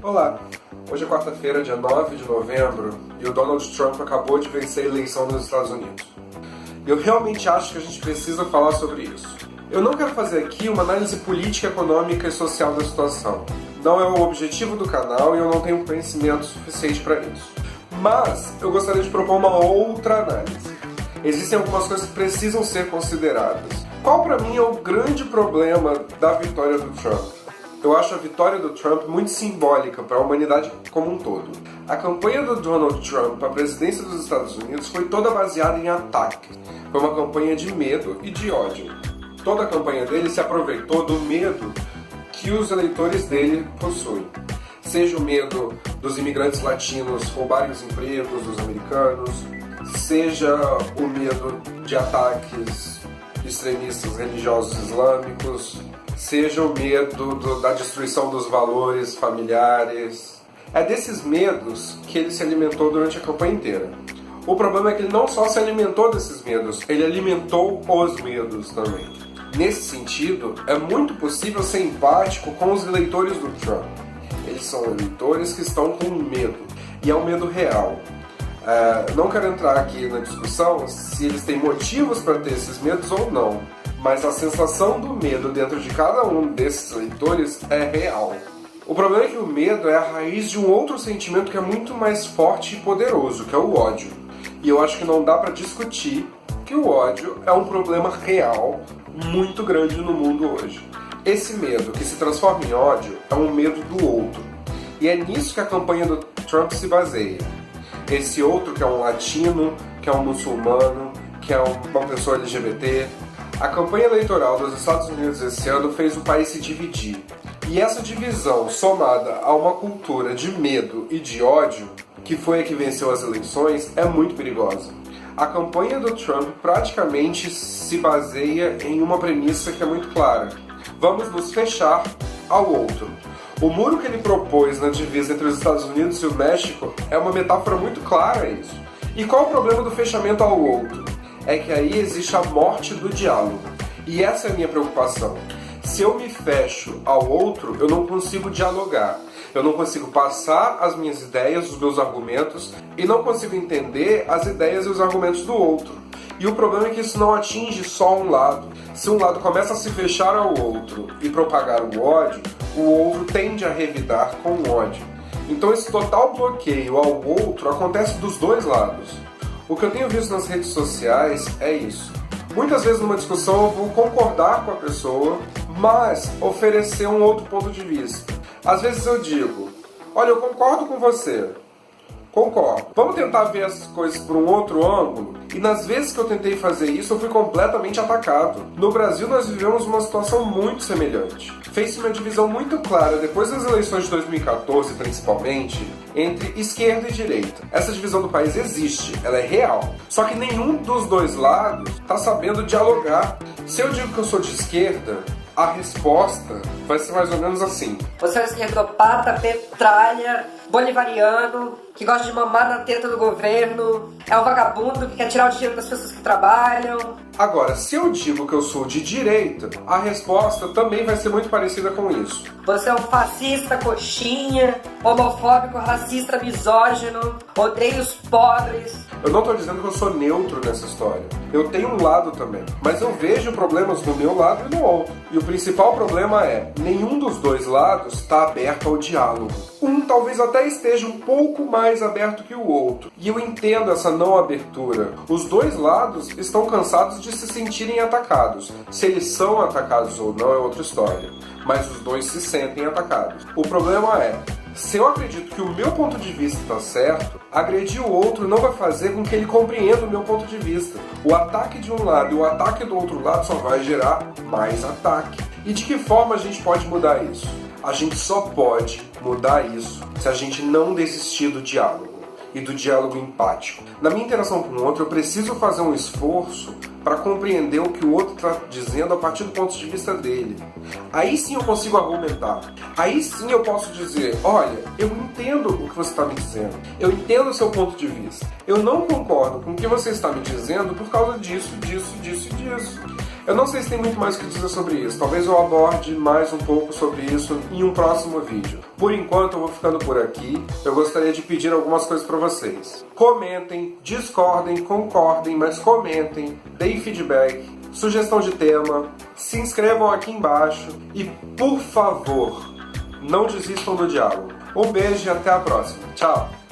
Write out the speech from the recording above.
Olá, hoje é quarta-feira, dia 9 de novembro, e o Donald Trump acabou de vencer a eleição nos Estados Unidos. Eu realmente acho que a gente precisa falar sobre isso. Eu não quero fazer aqui uma análise política, econômica e social da situação. Não é o objetivo do canal e eu não tenho conhecimento suficiente para isso. Mas eu gostaria de propor uma outra análise. Existem algumas coisas que precisam ser consideradas. Qual para mim é o grande problema da vitória do Trump? Eu acho a vitória do Trump muito simbólica para a humanidade como um todo. A campanha do Donald Trump para a presidência dos Estados Unidos foi toda baseada em ataques. Foi uma campanha de medo e de ódio. Toda a campanha dele se aproveitou do medo que os eleitores dele possuem. Seja o medo dos imigrantes latinos roubarem os empregos dos americanos, seja o medo de ataques extremistas religiosos islâmicos, seja o medo da destruição dos valores familiares. É desses medos que ele se alimentou durante a campanha inteira. O problema é que ele não só se alimentou desses medos, ele alimentou os medos também. Nesse sentido, é muito possível ser empático com os eleitores do Trump. Eles são eleitores que estão com medo, e é um medo real. Não quero entrar aqui na discussão se eles têm motivos para ter esses medos ou não, mas a sensação do medo dentro de cada um desses eleitores é real. O problema é que o medo é a raiz de um outro sentimento que é muito mais forte e poderoso, que é o ódio. E eu acho que não dá para discutir que o ódio é um problema real, muito grande no mundo hoje. Esse medo que se transforma em ódio é um medo do outro. E é nisso que a campanha do Trump se baseia. Esse outro que é um latino, que é um muçulmano, que é uma pessoa LGBT. A campanha eleitoral dos Estados Unidos esse ano fez o país se dividir. E essa divisão, somada a uma cultura de medo e de ódio, que foi a que venceu as eleições, é muito perigosa. A campanha do Trump praticamente se baseia em uma premissa que é muito clara. Vamos nos fechar ao outro. O muro que ele propôs na divisa entre os Estados Unidos e o México é uma metáfora muito clara a isso. E qual o problema do fechamento ao outro? É que aí existe a morte do diálogo. E essa é a minha preocupação. Se eu me fecho ao outro, eu não consigo dialogar. Eu não consigo passar as minhas ideias, os meus argumentos, e não consigo entender as ideias e os argumentos do outro. E o problema é que isso não atinge só um lado. Se um lado começa a se fechar ao outro e propagar o ódio, o outro tende a revidar com o ódio. Então esse total bloqueio ao outro acontece dos dois lados. O que eu tenho visto nas redes sociais é isso. Muitas vezes numa discussão eu vou concordar com a pessoa, mas oferecer um outro ponto de vista. Às vezes eu digo, olha, eu concordo com você. Concordo. Vamos tentar ver as coisas por um outro ângulo? E nas vezes que eu tentei fazer isso, eu fui completamente atacado. No Brasil, nós vivemos uma situação muito semelhante. Fez-se uma divisão muito clara, depois das eleições de 2014, principalmente, entre esquerda e direita. Essa divisão do país existe, ela é real. Só que nenhum dos dois lados está sabendo dialogar. Se eu digo que eu sou de esquerda, a resposta vai ser mais ou menos assim. Você é um esquerdopata, petralha, bolivariano, que gosta de mamar na teta do governo, é um vagabundo que quer tirar o dinheiro das pessoas que trabalham. Agora, se eu digo que eu sou de direita, a resposta também vai ser muito parecida com isso. Você é um fascista, coxinha, homofóbico, racista, misógino, odeia os pobres. Eu não estou dizendo que eu sou neutro nessa história. Eu tenho um lado também. Mas eu vejo problemas no meu lado e no outro. E o principal problema é, nenhum dos dois lados está aberto ao diálogo. Um talvez até esteja um pouco mais aberto que o outro. E eu entendo essa não abertura. Os dois lados estão cansados de se sentirem atacados. Se eles são atacados ou não é outra história. Mas os dois se sentem atacados. O problema é, se eu acredito que o meu ponto de vista está certo, agredir o outro não vai fazer com que ele compreenda o meu ponto de vista. O ataque de um lado e o ataque do outro lado só vai gerar mais ataque. E de que forma a gente pode mudar isso? A gente só pode mudar isso se a gente não desistir do diálogo e do diálogo empático. Na minha interação com o outro, eu preciso fazer um esforço para compreender o que o outro está dizendo a partir do ponto de vista dele. Aí sim eu consigo argumentar. Aí sim eu posso dizer, olha, eu entendo o que você está me dizendo. Eu entendo o seu ponto de vista. Eu não concordo com o que você está me dizendo por causa disso, disso, disso e disso. Eu não sei se tem muito mais o que dizer sobre isso. Talvez eu aborde mais um pouco sobre isso em um próximo vídeo. Por enquanto eu vou ficando por aqui. Eu gostaria de pedir algumas coisas para vocês. Comentem, discordem, concordem, mas comentem, deem feedback, sugestão de tema, se inscrevam aqui embaixo e, por favor, não desistam do diálogo. Um beijo e até a próxima. Tchau!